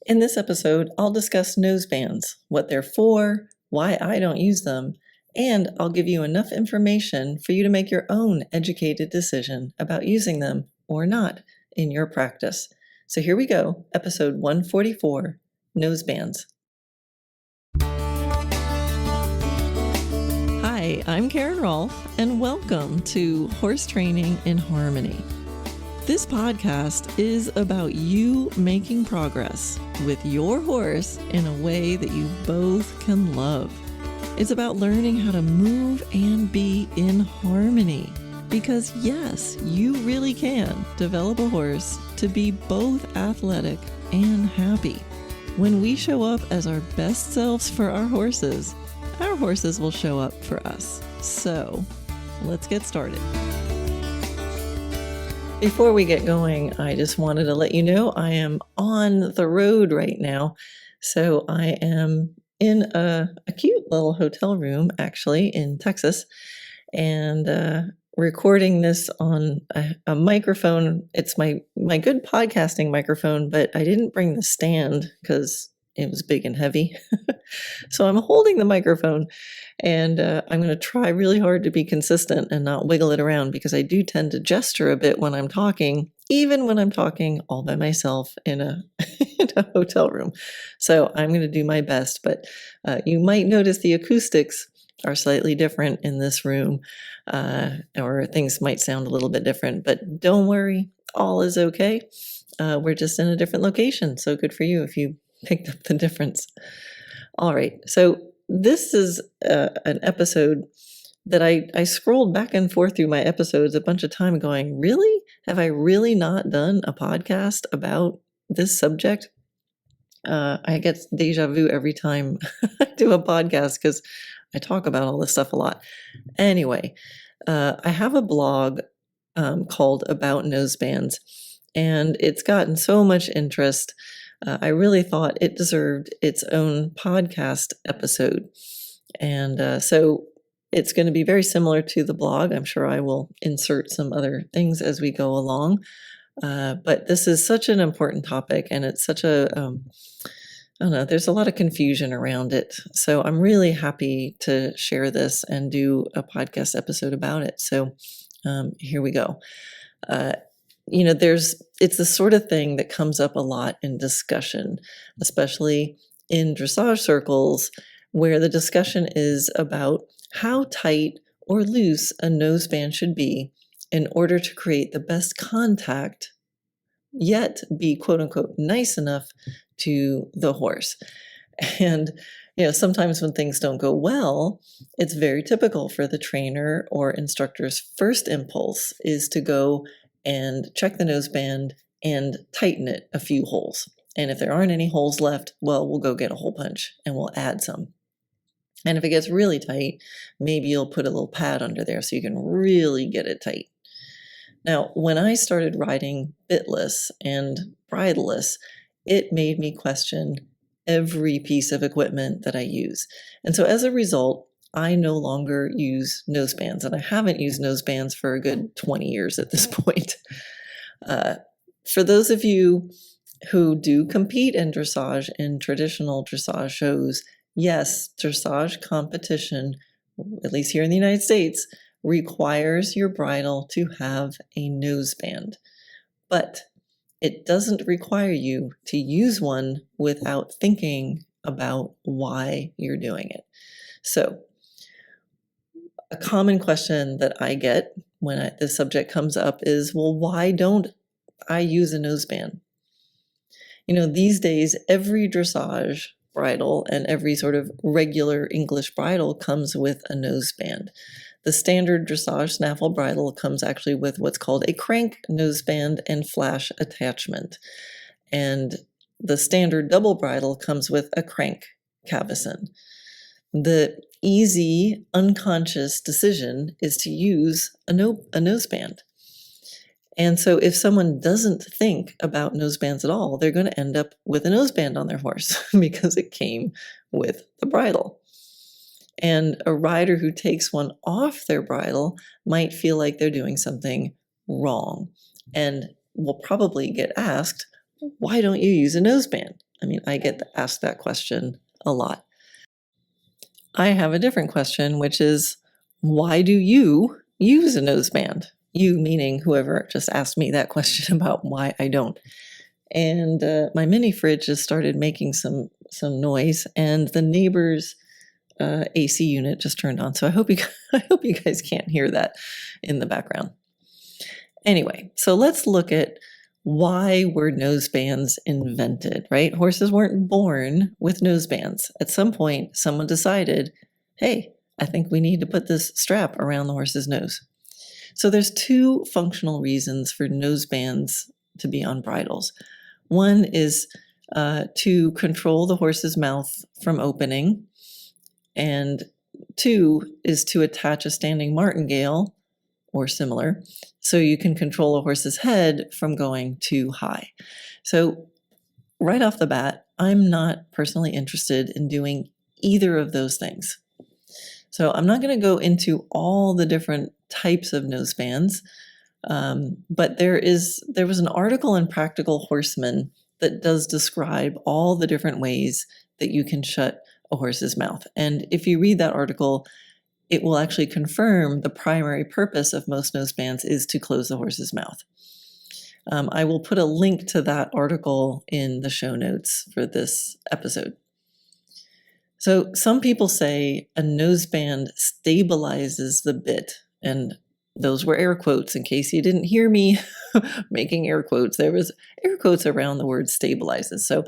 In this episode, I'll discuss nosebands, what they're for, why I don't use them, and I'll give you enough information for you to make your own educated decision about using them or not in your practice. So here we go, episode 144, Nosebands. Hi, I'm Karen Rohlf, and welcome to Horse Training in Harmony. This podcast is about you making progress with your horse in a way that you both can love. It's about learning how to move and be in harmony. Because yes, you really can develop a horse to be both athletic and happy. When we show up as our best selves for our horses will show up for us. So let's get started. Before we get going, I just wanted to let you know I am on the road right now. So I am in a cute little hotel room, actually, in Texas, and recording this on a microphone. It's my good podcasting microphone, but I didn't bring the stand because it was big and heavy. So I'm holding the microphone, and I'm going to try really hard to be consistent and not wiggle it around, because I do tend to gesture a bit when I'm talking, even when I'm talking all by myself in a hotel room. So I'm going to do my best, but you might notice the acoustics are slightly different in this room, or things might sound a little bit different, but don't worry, all is okay. We're just in a different location, so good for you if you picked up the difference. All right, so this is an episode that I scrolled back and forth through my episodes a bunch of time going, really? Have I really not done a podcast about this subject? I get deja vu every time I do a podcast because I talk about all this stuff a lot. Anyway, I have a blog called About Nosebands, and it's gotten so much interest. I really thought it deserved its own podcast episode. And so it's going to be very similar to the blog. I'm sure I will insert some other things as we go along. But this is such an important topic, and it's such a, I don't know, there's a lot of confusion around it. So I'm really happy to share this and do a podcast episode about it. So here we go. It's the sort of thing that comes up a lot in discussion, especially in dressage circles, where the discussion is about how tight or loose a noseband should be in order to create the best contact, yet be quote unquote nice enough to the horse. And sometimes when things don't go well, it's very typical for the trainer or instructor's first impulse is to go and check the noseband and tighten it a few holes. And if there aren't any holes left, well, we'll go get a hole punch and we'll add some. And if it gets really tight, maybe you'll put a little pad under there so you can really get it tight. Now, when I started riding bitless and bridleless, it made me question every piece of equipment that I use. And so as a result, I no longer use nosebands, and I haven't used nosebands for a good 20 years at this point. For those of you who do compete in dressage, in traditional dressage shows, yes, dressage competition, at least here in the United States, requires your bridle to have a noseband. But it doesn't require you to use one without thinking about why you're doing it. So, a common question that I get when this subject comes up is, well, why don't I use a noseband? These days, every dressage bridle and every sort of regular English bridle comes with a noseband. The standard dressage snaffle bridle comes actually with what's called a crank noseband and flash attachment. And the standard double bridle comes with a crank cavesson. The easy, unconscious decision is to use a noseband. And so if someone doesn't think about nosebands at all, they're going to end up with a noseband on their horse because it came with the bridle. And a rider who takes one off their bridle might feel like they're doing something wrong and will probably get asked, why don't you use a noseband? I mean, I get asked that question a lot. I have a different question, which is, why do you use a noseband? You meaning whoever just asked me that question about why I don't. And my mini fridge just started making some noise, and the neighbor's AC unit just turned on. So I hope you guys can't hear that in the background. Anyway, so let's look at why were nosebands invented, right? Horses weren't born with nosebands. At some point, someone decided, hey, I think we need to put this strap around the horse's nose. So there's two functional reasons for nosebands to be on bridles. One is to control the horse's mouth from opening, and two is to attach a standing martingale or similar, so you can control a horse's head from going too high. So right off the bat, I'm not personally interested in doing either of those things. So I'm not going to go into all the different types of nosebands, but there was an article in Practical Horseman that does describe all the different ways that you can shut a horse's mouth. And if you read that article, it will actually confirm the primary purpose of most nosebands is to close the horse's mouth. I will put a link to that article in the show notes for this episode. So some people say a noseband stabilizes the bit, and those were air quotes in case you didn't hear me making air quotes. There was air quotes around the word stabilizes. So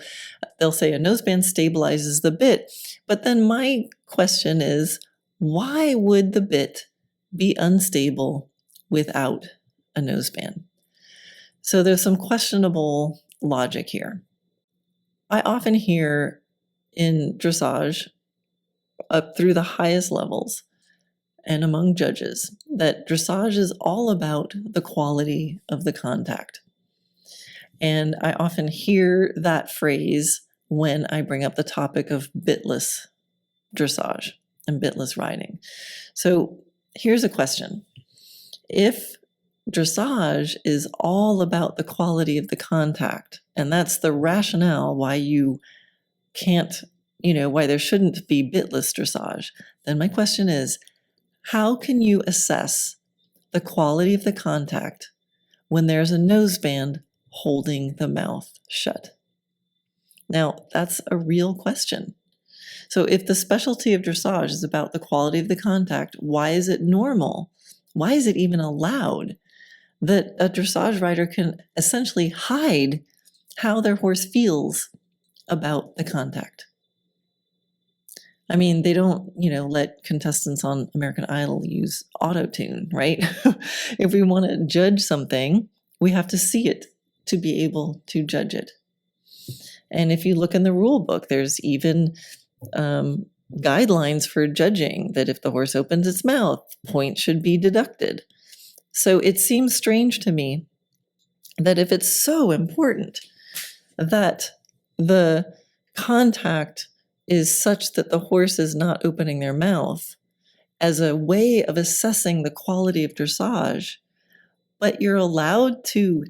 they'll say a noseband stabilizes the bit. But then my question is, why would the bit be unstable without a noseband? So there's some questionable logic here. I often hear in dressage, up through the highest levels and among judges, that dressage is all about the quality of the contact. And I often hear that phrase when I bring up the topic of bitless dressage and bitless riding. So here's a question. If dressage is all about the quality of the contact, and that's the rationale why you can't, why there shouldn't be bitless dressage, then my question is, how can you assess the quality of the contact when there's a noseband holding the mouth shut? Now, that's a real question. So if the specialty of dressage is about the quality of the contact, why is it normal? Why is it even allowed that a dressage rider can essentially hide how their horse feels about the contact? I mean, they don't, let contestants on American Idol use auto-tune, right? If we want to judge something, we have to see it to be able to judge it. And if you look in the rule book, there's even guidelines for judging that if the horse opens its mouth, points should be deducted. So it seems strange to me that if it's so important that the contact is such that the horse is not opening their mouth as a way of assessing the quality of dressage, but you're allowed to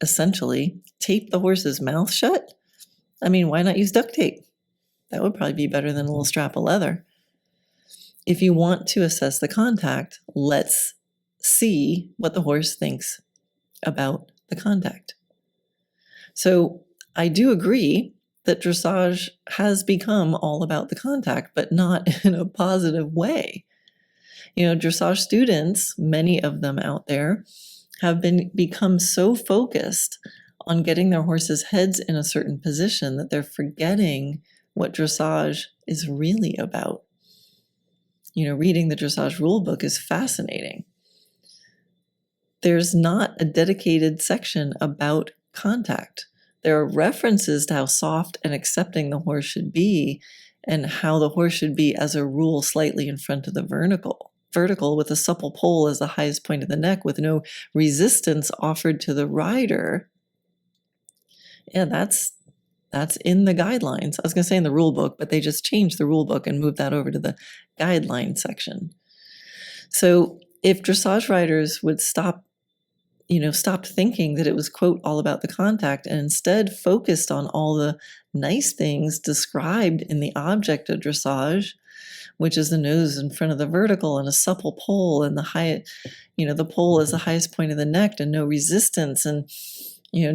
essentially tape the horse's mouth shut? I mean, why not use duct tape? That would probably be better than a little strap of leather. If you want to assess the contact, let's see what the horse thinks about the contact. So I do agree that dressage has become all about the contact, but not in a positive way. Dressage students, many of them out there, have become so focused on getting their horses' heads in a certain position that they're forgetting what dressage is really about. Reading the dressage rule book is fascinating. There's not a dedicated section about contact. There are references to how soft and accepting the horse should be and how the horse should be, as a rule, slightly in front of the vertical with a supple pole as the highest point of the neck with no resistance offered to the rider. Yeah, that's in the guidelines. I was going to say in the rule book, but they just changed the rule book and moved that over to the guideline section. So if dressage riders would stop stopped thinking that it was, quote, all about the contact, and instead focused on all the nice things described in the object of dressage, which is the nose in front of the vertical and a supple pole, and the pole is the highest point of the neck and no resistance, and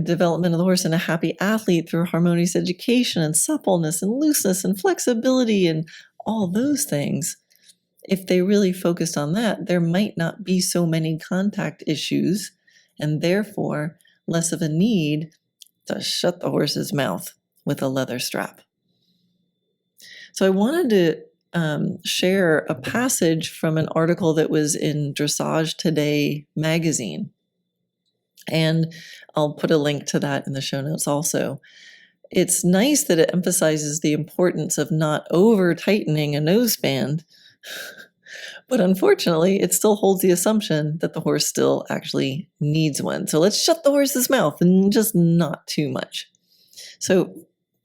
development of the horse and a happy athlete through harmonious education and suppleness and looseness and flexibility and all those things. If they really focused on that, there might not be so many contact issues, and therefore less of a need to shut the horse's mouth with a leather strap. So I wanted to share a passage from an article that was in Dressage Today magazine. And I'll put a link to that in the show notes also. It's nice that it emphasizes the importance of not over-tightening a noseband, but unfortunately, it still holds the assumption that the horse still actually needs one. So let's shut the horse's mouth, and just not too much. So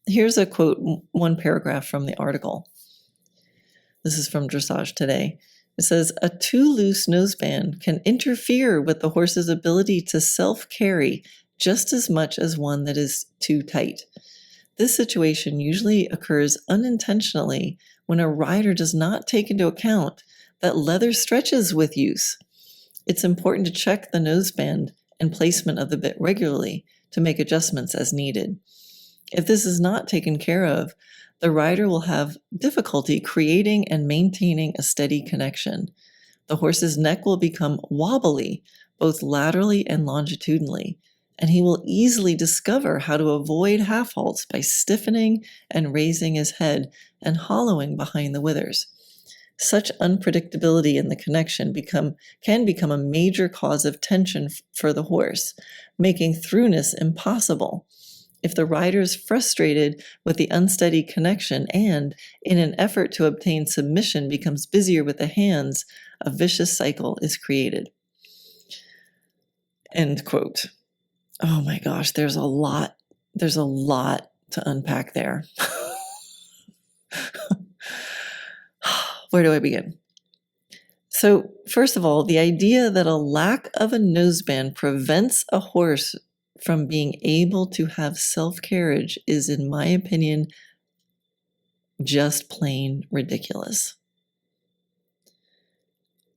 here's a quote, one paragraph from the article. This is from Dressage Today. It says, "A too loose noseband can interfere with the horse's ability to self-carry just as much as one that is too tight. This situation usually occurs unintentionally when a rider does not take into account that leather stretches with use. It's important to check the noseband and placement of the bit regularly to make adjustments as needed. If this is not taken care of, the rider will have difficulty creating and maintaining a steady connection. The horse's neck will become wobbly, both laterally and longitudinally, and he will easily discover how to avoid half halts by stiffening and raising his head and hollowing behind the withers. Such unpredictability in the connection can become a major cause of tension for the horse, making throughness impossible. If the rider is frustrated with the unsteady connection and, in an effort to obtain submission, becomes busier with the hands, a vicious cycle is created." End quote. Oh my gosh, there's a lot to unpack there. Where do I begin? So, first of all, the idea that a lack of a noseband prevents a horse from being able to have self-carriage is, in my opinion, just plain ridiculous.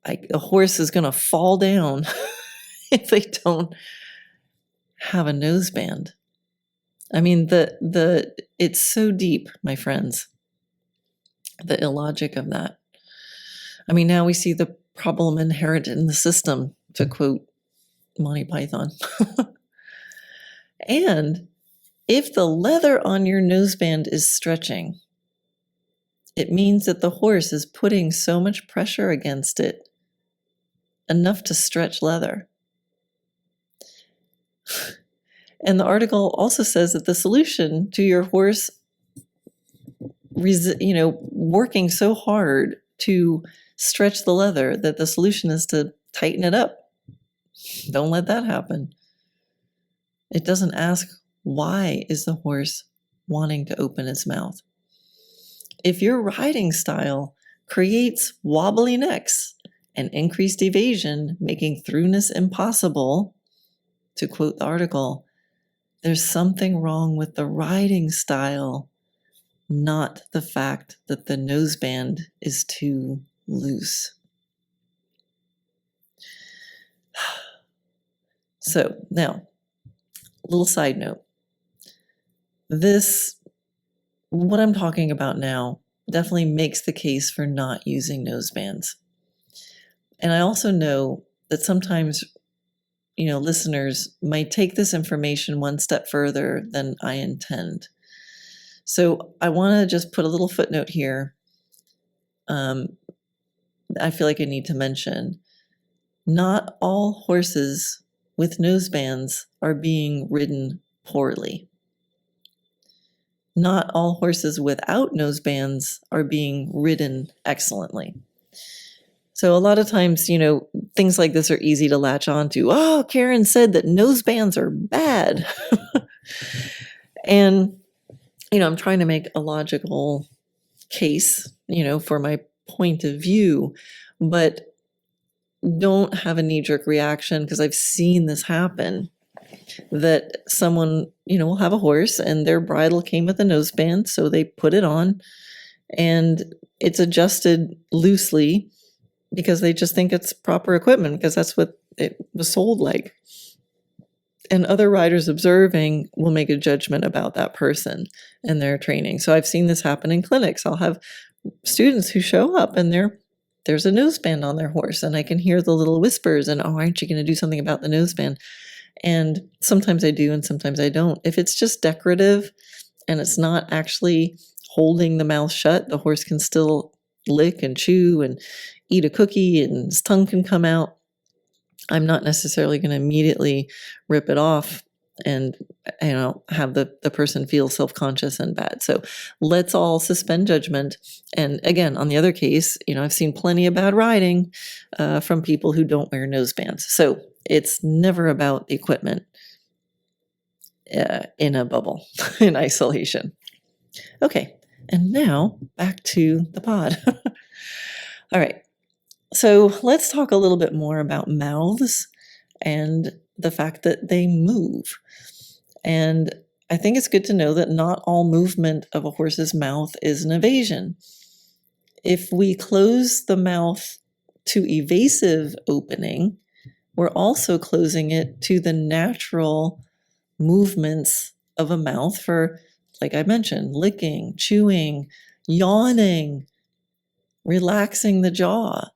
A horse is going to fall down if they don't have a noseband. I mean, it's so deep, my friends, the illogic of that. I mean, now we see the problem inherent in the system, to quote Monty Python. And if the leather on your noseband is stretching, it means that the horse is putting so much pressure against it, enough to stretch leather. And the article also says that the solution to your horse, working so hard to stretch the leather, that the solution is to tighten it up. Don't let that happen. It doesn't ask, why is the horse wanting to open its mouth? If your riding style creates wobbly necks and increased evasion, making throughness impossible, to quote the article, there's something wrong with the riding style, not the fact that the noseband is too loose. So now, little side note. What I'm talking about now definitely makes the case for not using nosebands. And I also know that sometimes, listeners might take this information one step further than I intend. So I want to just put a little footnote here. I feel like I need to mention, not all horses with nosebands are being ridden poorly. Not all horses without nosebands are being ridden excellently. So a lot of times, things like this are easy to latch onto. Oh, Karen said that nosebands are bad. And, I'm trying to make a logical case, for my point of view. But don't have a knee-jerk reaction, because I've seen this happen, that someone, will have a horse and their bridle came with a noseband, so they put it on and it's adjusted loosely because they just think it's proper equipment, because that's what it was sold like. And other riders observing will make a judgment about that person and their training. So I've seen this happen in clinics. I'll have students who show up and there's a noseband on their horse, and I can hear the little whispers and, oh, aren't you going to do something about the noseband? And sometimes I do and sometimes I don't. If it's just decorative and it's not actually holding the mouth shut, the horse can still lick and chew and eat a cookie and his tongue can come out. I'm not necessarily going to immediately rip it off and have the person feel self-conscious and bad. So let's all suspend judgment. And again, on the other case, I've seen plenty of bad riding from people who don't wear nosebands. So it's never about the equipment in a bubble, in isolation. Okay, and now back to the pod. All right. So let's talk a little bit more about mouths and the fact that they move. And I think it's good to know that not all movement of a horse's mouth is an evasion. If we close the mouth to evasive opening, we're also closing it to the natural movements of a mouth for, like I mentioned, licking, chewing, yawning, relaxing the jaw.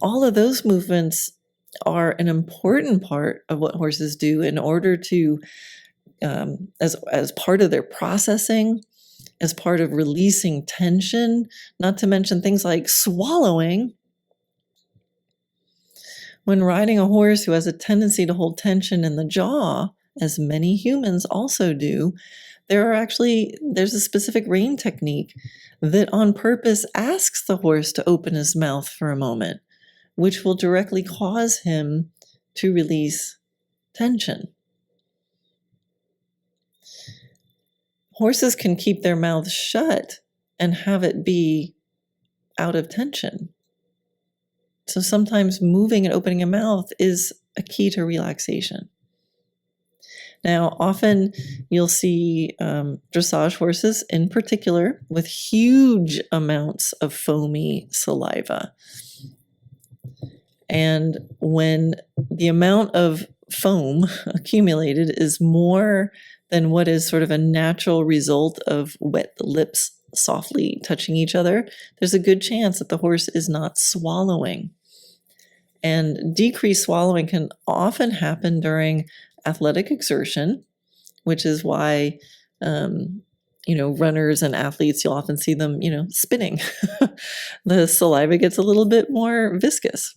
All of those movements are an important part of what horses do in order to, as part of their processing, as part of releasing tension, not to mention things like swallowing. When riding a horse who has a tendency to hold tension in the jaw, as many humans also do, there's a specific rein technique that on purpose asks the horse to open his mouth for a moment, which will directly cause him to release tension. Horses can keep their mouths shut and have it be out of tension. So sometimes moving and opening a mouth is a key to relaxation. Now, often you'll see dressage horses in particular with huge amounts of foamy saliva. And when the amount of foam accumulated is more than what is sort of a natural result of wet lips softly touching each other, there's a good chance that the horse is not swallowing. And decreased swallowing can often happen during athletic exertion, which is why, runners and athletes, you'll often see them, spinning. The saliva gets a little bit more viscous.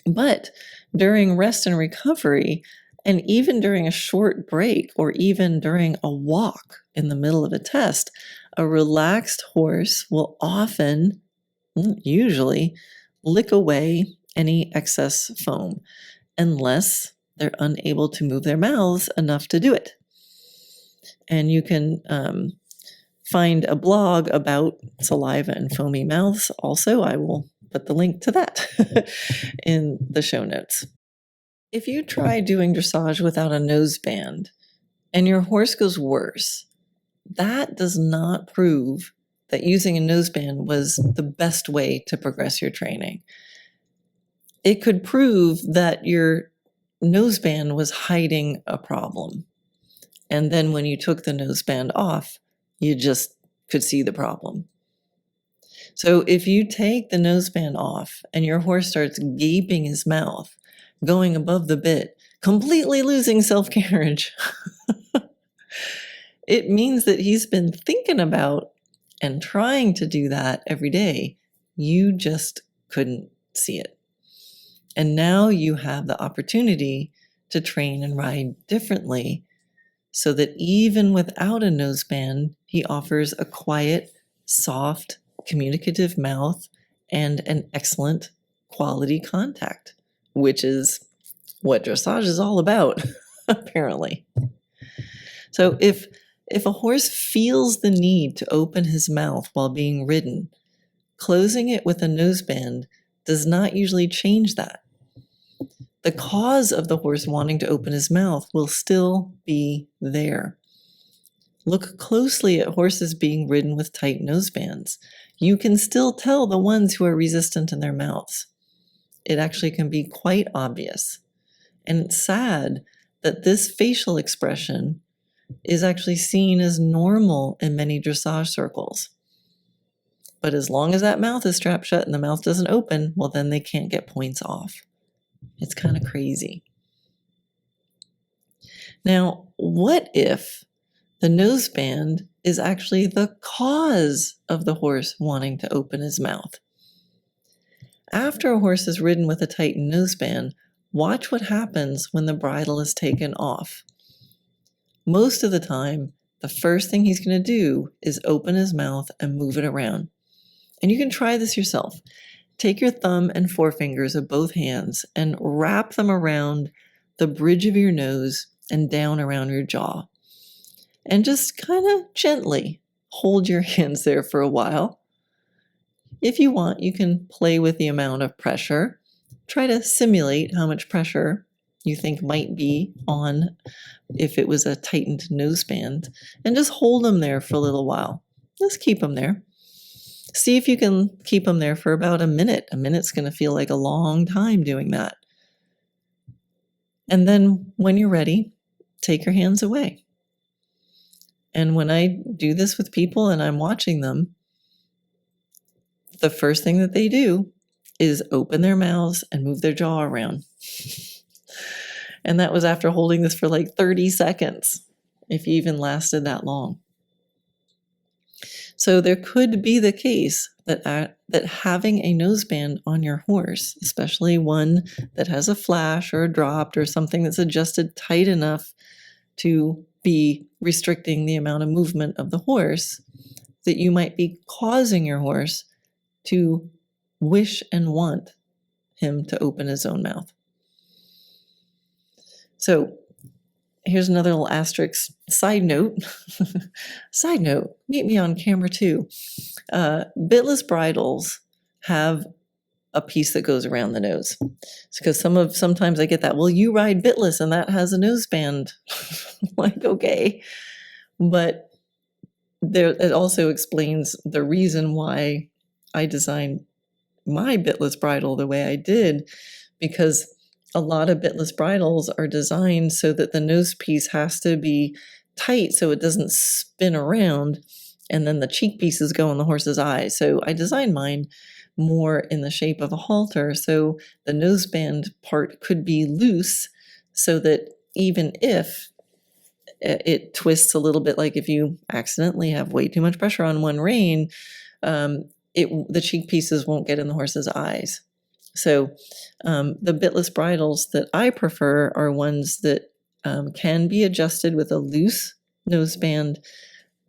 But during rest and recovery, and even during a short break, or even during a walk in the middle of a test, a relaxed horse will often, usually, lick away any excess foam, unless they're unable to move their mouths enough to do it. And you can find a blog about saliva and foamy mouths. Also, I will put the link to that in the show notes. If you try doing dressage without a noseband and your horse goes worse, that does not prove that using a noseband was the best way to progress your training. It could prove that your noseband was hiding a problem. And then when you took the noseband off, you just could see the problem. So if you take the noseband off and your horse starts gaping his mouth, going above the bit, completely losing self-carriage, it means that he's been thinking about and trying to do that every day. You just couldn't see it. And now you have the opportunity to train and ride differently, so that even without a noseband, he offers a quiet, soft, communicative mouth and an excellent quality contact, which is what dressage is all about, apparently. So if a horse feels the need to open his mouth while being ridden, closing it with a noseband does not usually change that. The cause of the horse wanting to open his mouth will still be there. Look closely at horses being ridden with tight nosebands. You can still tell the ones who are resistant in their mouths. It actually can be quite obvious. And it's sad that this facial expression is actually seen as normal in many dressage circles. But as long as that mouth is strapped shut and the mouth doesn't open, well, then they can't get points off. It's kind of crazy. Now, what if the noseband is actually the cause of the horse wanting to open his mouth? After a horse is ridden with a tightened noseband, watch what happens when the bridle is taken off. Most of the time, the first thing he's going to do is open his mouth and move it around. And you can try this yourself. Take your thumb and forefingers of both hands and wrap them around the bridge of your nose and down around your jaw. And just kind of gently hold your hands there for a while. If you want, you can play with the amount of pressure. Try to simulate how much pressure you think might be on if it was a tightened noseband, and just hold them there for a little while. Just keep them there. See if you can keep them there for about a minute. A minute's going to feel like a long time doing that. And then when you're ready, take your hands away. And when I do this with people and I'm watching them, the first thing that they do is open their mouths and move their jaw around. And that was after holding this for like 30 seconds, if you even lasted that long. So there could be the case that having a noseband on your horse, especially one that has a flash or a dropped or something that's adjusted tight enough to be restricting the amount of movement of the horse, that you might be causing your horse to wish and want him to open his own mouth. So here's another little asterisk. Side note, meet me on camera too. Bitless bridles have a piece that goes around the nose. It's because sometimes I get that, well, you ride bitless and that has a noseband. Like, okay. But it also explains the reason why I designed my bitless bridle the way I did, because a lot of bitless bridles are designed so that the nose piece has to be tight so it doesn't spin around, and then the cheek pieces go in the horse's eyes. So I designed mine more in the shape of a halter, so the noseband part could be loose, so that even if it twists a little bit, like if you accidentally have way too much pressure on one rein, the cheek pieces won't get in the horse's eyes. So the bitless bridles that I prefer are ones that can be adjusted with a loose noseband,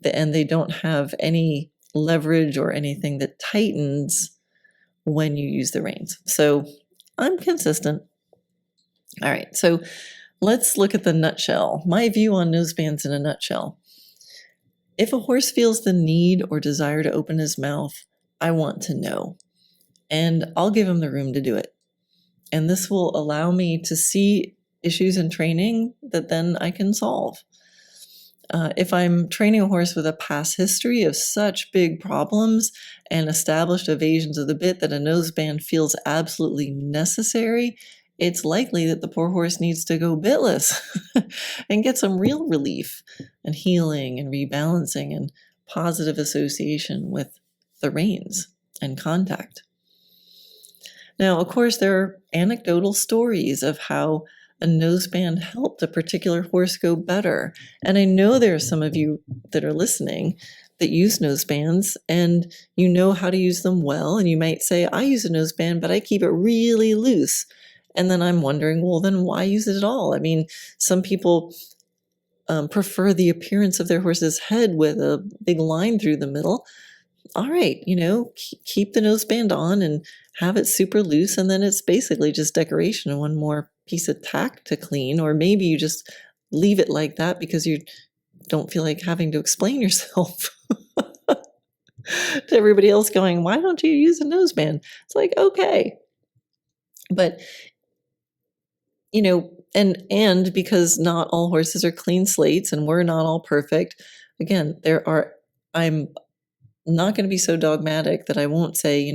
and they don't have any leverage or anything that tightens when you use the reins. So I'm consistent. All right, so let's look at the nutshell. My view on nosebands in a nutshell. If a horse feels the need or desire to open his mouth, I want to know, and I'll give him the room to do it. And this will allow me to see issues in training that then I can solve. If I'm training a horse with a past history of such big problems and established evasions of the bit that a noseband feels absolutely necessary, it's likely that the poor horse needs to go bitless and get some real relief and healing and rebalancing and positive association with the reins and contact. Now, of course, there are anecdotal stories of how a noseband helped a particular horse go better. And I know there are some of you that are listening that use nosebands, and you know how to use them well. And you might say, I use a noseband, but I keep it really loose. And then I'm wondering, well, then why use it at all? I mean, some people prefer the appearance of their horse's head with a big line through the middle. All right, keep the noseband on and have it super loose, and then it's basically just decoration and one more piece of tack to clean. Or maybe you just leave it like that because you don't feel like having to explain yourself to everybody else going, why don't you use a noseband? It's like, okay, But, and because not all horses are clean slates and we're not all perfect, again, I'm not going to be so dogmatic that I won't say,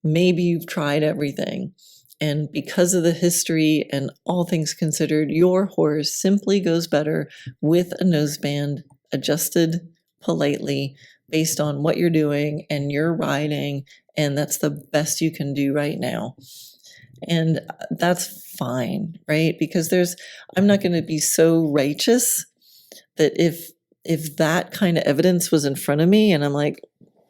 maybe you've tried everything. And because of the history and all things considered, your horse simply goes better with a noseband adjusted politely based on what you're doing and your riding. And that's the best you can do right now. And that's fine, right? Because I'm not going to be so righteous that if that kind of evidence was in front of me and I'm like,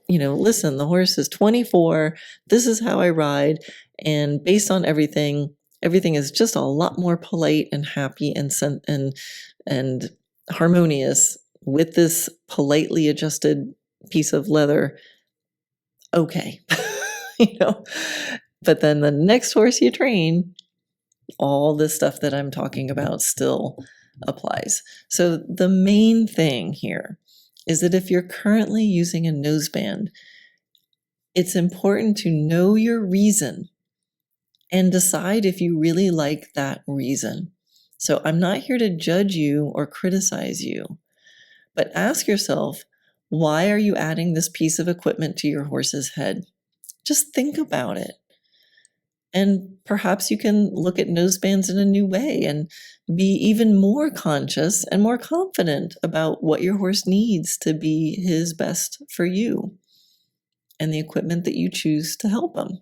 listen, the horse is 24, this is how I ride, and based on everything is just a lot more polite and happy and harmonious with this politely adjusted piece of leather. Okay. But then the next horse you train, all this stuff that I'm talking about still applies. So the main thing here is that if you're currently using a noseband, it's important to know your reason and decide if you really like that reason. So I'm not here to judge you or criticize you, but ask yourself, why are you adding this piece of equipment to your horse's head? Just think about it. And perhaps you can look at nosebands in a new way and be even more conscious and more confident about what your horse needs to be his best for you and the equipment that you choose to help him.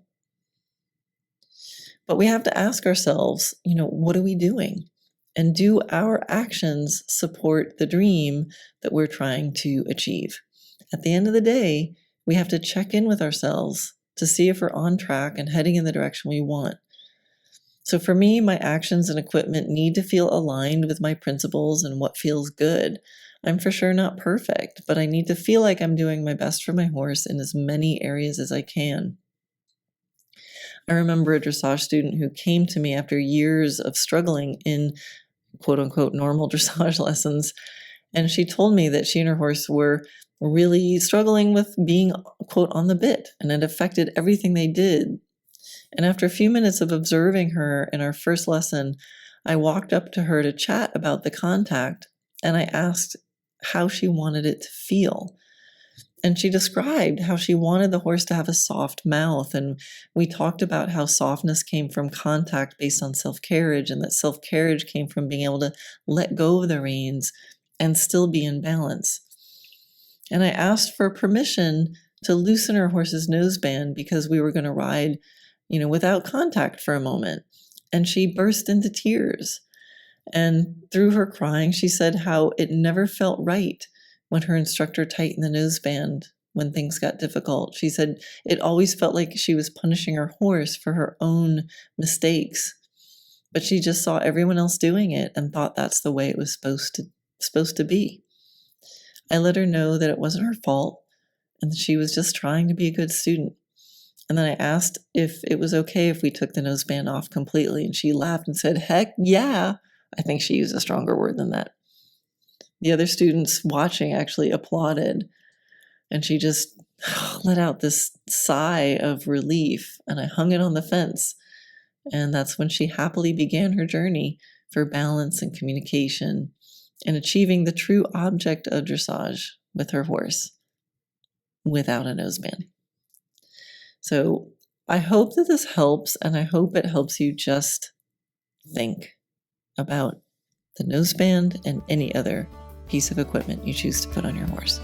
But we have to ask ourselves, what are we doing? And do our actions support the dream that we're trying to achieve? At the end of the day, we have to check in with ourselves to see if we're on track and heading in the direction we want. So for me, my actions and equipment need to feel aligned with my principles and what feels good. I'm for sure not perfect, but I need to feel like I'm doing my best for my horse in as many areas as I can. I remember a dressage student who came to me after years of struggling in quote-unquote normal dressage lessons, and she told me that she and her horse were really struggling with being, quote, on the bit, and it affected everything they did. And after a few minutes of observing her in our first lesson, I walked up to her to chat about the contact, and I asked how she wanted it to feel. And she described how she wanted the horse to have a soft mouth, and we talked about how softness came from contact based on self-carriage, and that self-carriage came from being able to let go of the reins and still be in balance. And I asked for permission to loosen her horse's noseband because we were going to ride, without contact for a moment. And she burst into tears. And through her crying, she said how it never felt right when her instructor tightened the noseband when things got difficult. She said it always felt like she was punishing her horse for her own mistakes. But she just saw everyone else doing it and thought that's the way it was supposed to be. I let her know that it wasn't her fault and that she was just trying to be a good student. And then I asked if it was okay if we took the noseband off completely, and she laughed and said, "Heck yeah." I think she used a stronger word than that. The other students watching actually applauded, and she just let out this sigh of relief, and I hung it on the fence. And that's when she happily began her journey for balance and communication and achieving the true object of dressage with her horse without a noseband. So I hope that this helps, and I hope it helps you just think about the noseband and any other piece of equipment you choose to put on your horse.